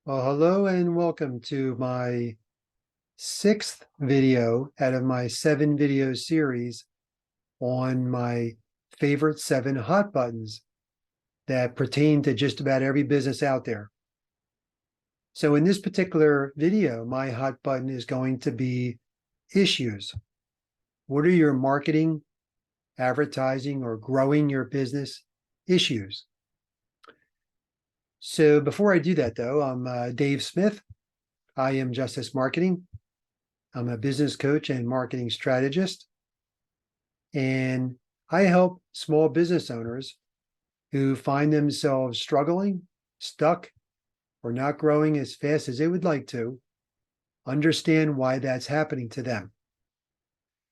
Well, hello and welcome to my sixth video out of my 7 video series on my favorite 7 hot buttons that pertain to just about every business out there. So in this particular video, my hot button is going to be issues. What are your marketing, advertising, or growing your business issues? So before I do that though, I'm Dave Smith. I am Justice Marketing. I'm a business coach and marketing strategist, and I help small business owners who find themselves struggling, stuck, or not growing as fast as they would like to understand why that's happening to them.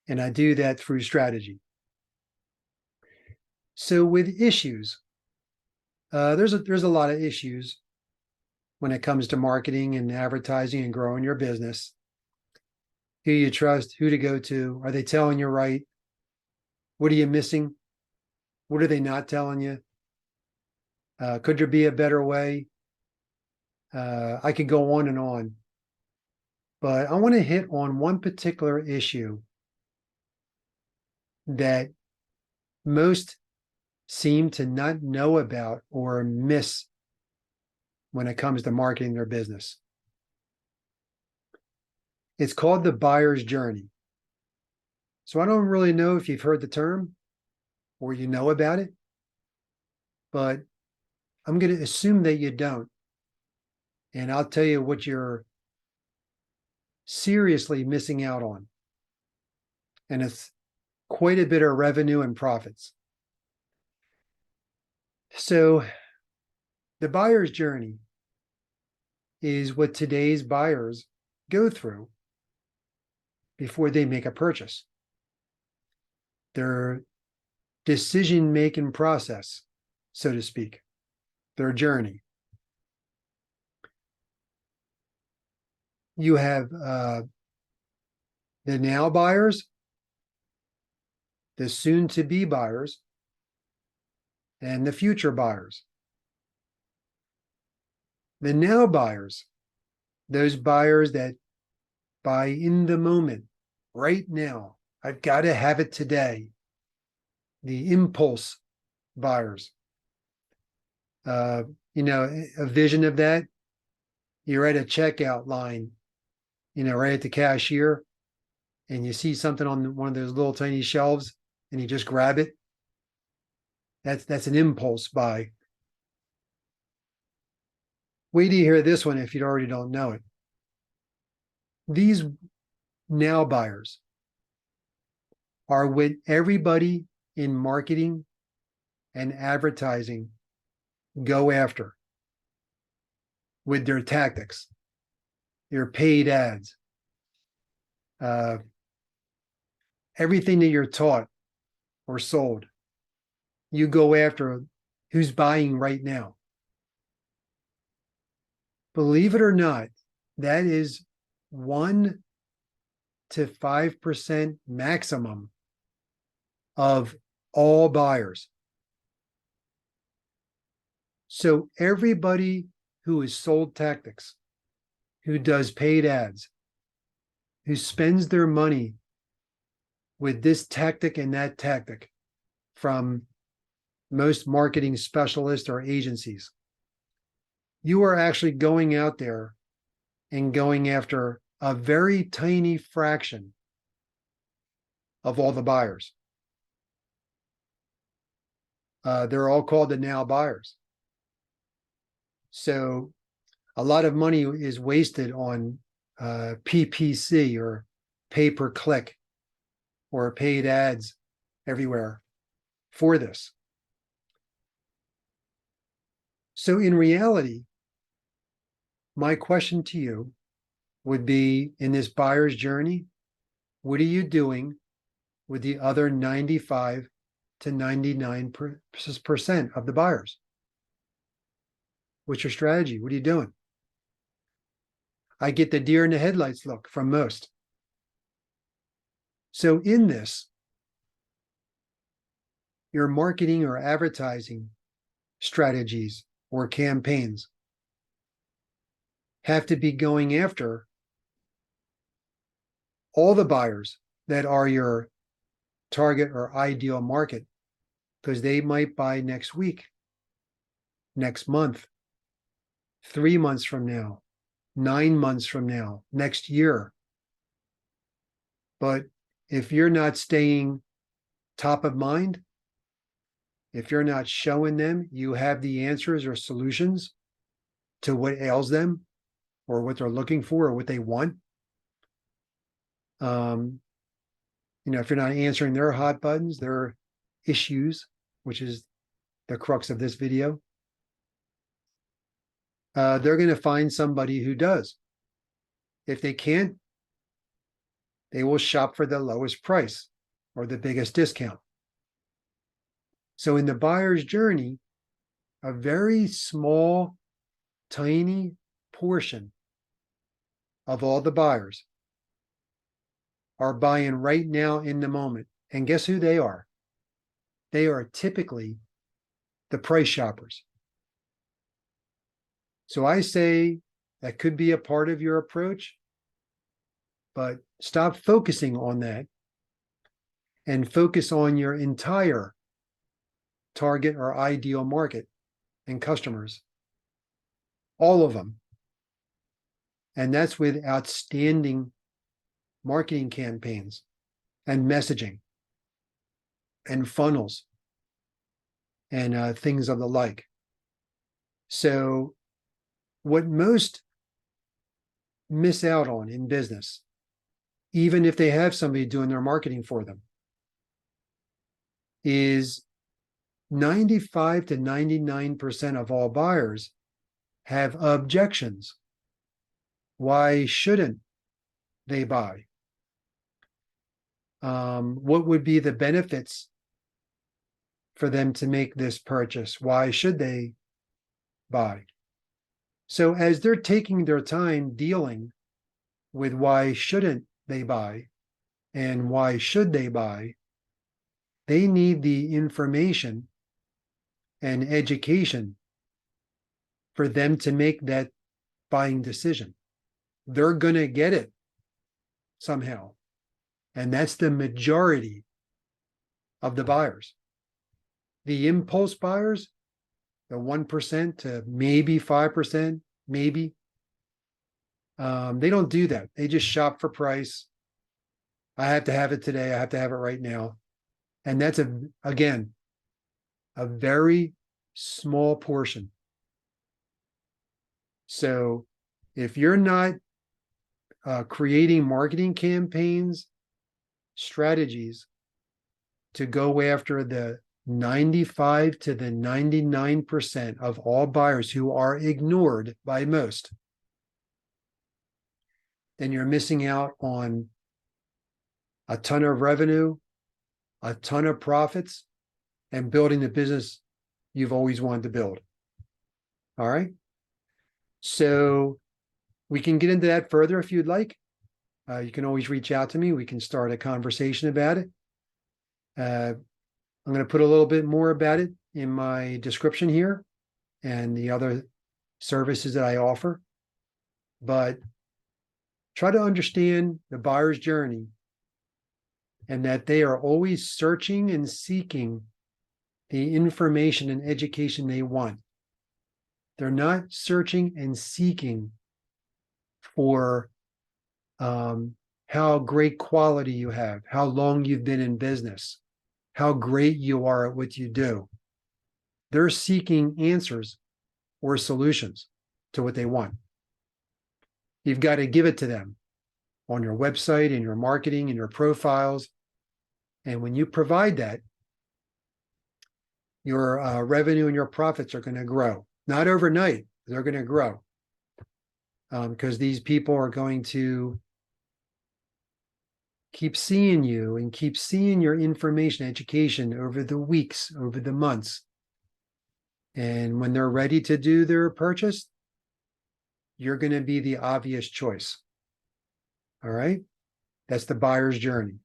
And I do that through strategy. So with issues, there's a lot of issues when it comes to marketing and advertising and growing your business. Who you trust, who to go to, are they telling you right? What are you missing? What are they not telling you? Could there be a better way? I could go on, but I want to hit on one particular issue that most seem to not know about or miss when it comes to marketing their business. It's called the buyer's journey. So I don't really know if you've heard the term or you know about it, but I'm going to assume that you don't. And I'll tell you what you're seriously missing out on. And it's quite a bit of revenue and profits. So the buyer's journey is what today's buyers go through before they make a purchase. Their decision-making process, so to speak, their journey. You have the now buyers, the soon-to-be buyers, and the future buyers. The now buyers, those buyers that buy in the moment, right now. I've got to have it today. The impulse buyers. A vision of that, you're at a checkout line, right at the cashier, and you see something on one of those little tiny shelves and you just grab it. That's an impulse buy. Wait till you hear this one if you already don't know it. These now buyers are what everybody in marketing and advertising go after with their tactics, your paid ads, everything that you're taught or sold. You go after who's buying right now. Believe it or not, that is 1 to 5% maximum of all buyers. So everybody who is sold tactics, who does paid ads, who spends their money with this tactic and that tactic from most marketing specialists or agencies, you are actually going out there and going after a very tiny fraction of all the buyers. They're all called the now buyers. So a lot of money is wasted on PPC or pay-per-click or paid ads everywhere for this. So in reality, my question to you would be, in this buyer's journey, what are you doing with the other 95 to 99% of the buyers? What's your strategy? What are you doing? I get the deer in the headlights look from most. So in this, your marketing or advertising strategies or campaigns have to be going after all the buyers that are your target or ideal market, because they might buy next week, next month, 3 months from now, 9 months from now, next year. But if you're not staying top of mind, if you're not showing them you have the answers or solutions to what ails them or what they're looking for or what they want, if you're not answering their hot buttons, their issues, which is the crux of this video, they're going to find somebody who does. If they can't, they will shop for the lowest price or the biggest discount. So in the buyer's journey, a very small, tiny portion of all the buyers are buying right now in the moment. And guess who they are? They are typically the price shoppers. So I say that could be a part of your approach, but stop focusing on that and focus on your entire target or ideal market and customers, all of them. And that's with outstanding marketing campaigns and messaging and funnels and things of the like. So what most miss out on in business, even if they have somebody doing their marketing for them, is 95 to 99% of all buyers have objections. Why shouldn't they buy? What would be the benefits for them to make this purchase? Why should they buy? So as they're taking their time dealing with why shouldn't they buy and why should they buy, they need the information and education for them to make that buying decision. They're going to get it somehow. And that's the majority of the buyers. The impulse buyers, the 1% to maybe 5%, maybe, they don't do that. They just shop for price. I have to have it today. I have to have it right now. And that's, again, a very small portion. So if you're not creating marketing campaigns, strategies to go after the 95 to the 99% of all buyers who are ignored by most, then you're missing out on a ton of revenue, a ton of profits, and building the business you've always wanted to build. All right. So we can get into that further if you'd like. You can always reach out to me. We can start a conversation about it. I'm going to put a little bit more about it in my description here and the other services that I offer. But try to understand the buyer's journey and that they are always searching and seeking the information and education they want. They're not searching and seeking for how great quality you have, how long you've been in business, how great you are at what you do. They're seeking answers or solutions to what they want. You've got to give it to them on your website, in your marketing, in your profiles. And when you provide that, your revenue and your profits are going to grow. Not overnight, they're going to grow. Because these people are going to keep seeing you and keep seeing your information, education over the weeks, over the months. And when they're ready to do their purchase, you're going to be the obvious choice. All right. That's the buyer's journey.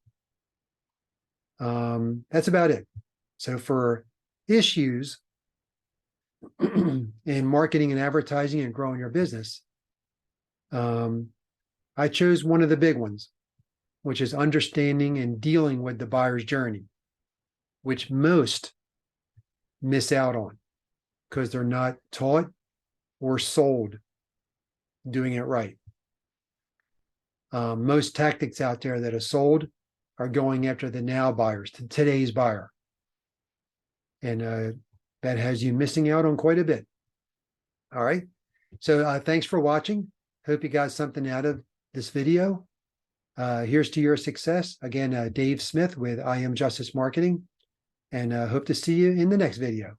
That's about it. So for issues in marketing and advertising and growing your business, I chose one of the big ones, which is understanding and dealing with the buyer's journey, which most miss out on because they're not taught or sold doing it right. Most tactics out there that are sold are going after the now buyers, today's buyer. And that has you missing out on quite a bit. All right. So thanks for watching. Hope you got something out of this video. Here's to your success. Again, Dave Smith with I Am Justice Marketing, and hope to see you in the next video.